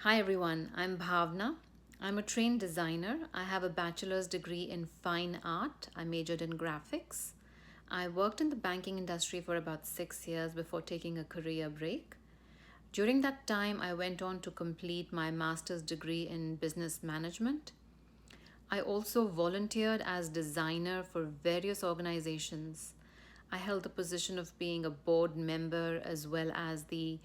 Hi everyone, I'm Bhavna. I'm a trained designer. I have a bachelor's degree in fine art. I majored in graphics. I worked in the banking industry for about 6 years before taking a career break. During that time, I went on to complete my master's degree in business management. I also volunteered as designer for various organizations. I held the position of being a board member as well as the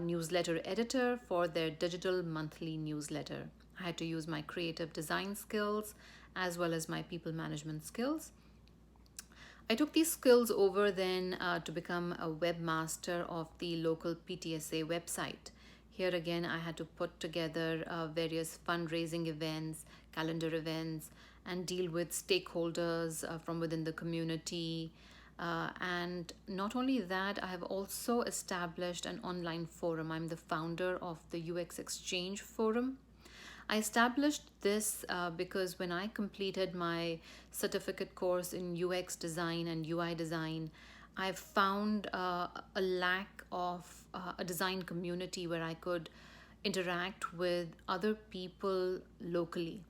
newsletter editor for their digital monthly newsletter. I had to use my creative design skills as well as my people management skills. I took these skills over then to become a webmaster of the local PTSA website. Here again, I had to put together various fundraising events, calendar events, and deal with stakeholders from within the community. And not only that, I have also established an online forum. I'm the founder of the UX Exchange Forum. I established this because when I completed my certificate course in UX design and UI design, I found a lack of a design community where I could interact with other people locally.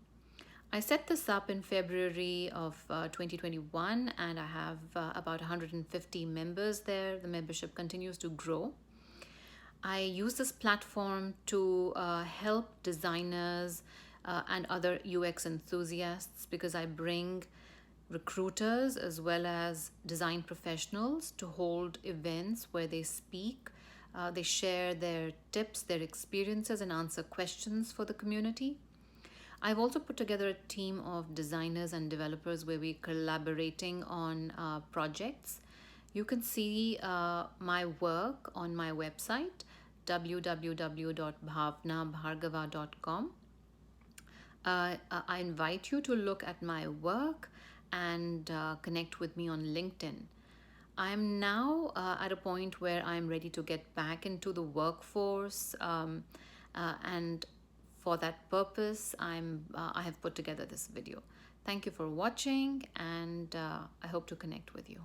I set this up in February of 2021 and I have about 150 members there. The membership continues to grow. I use this platform to help designers and other UX enthusiasts because I bring recruiters as well as design professionals to hold events where they speak. They share their tips, their experiences, and answer questions for the community. I've also put together a team of designers and developers where we're collaborating on projects. You can see my work on my website www.bhavnabhargava.com. I invite you to look at my work and connect with me on LinkedIn. I'm now at a point where I'm ready to get back into the workforce, and for that purpose, I have put together this video. Thank you for watching, and I hope to connect with you.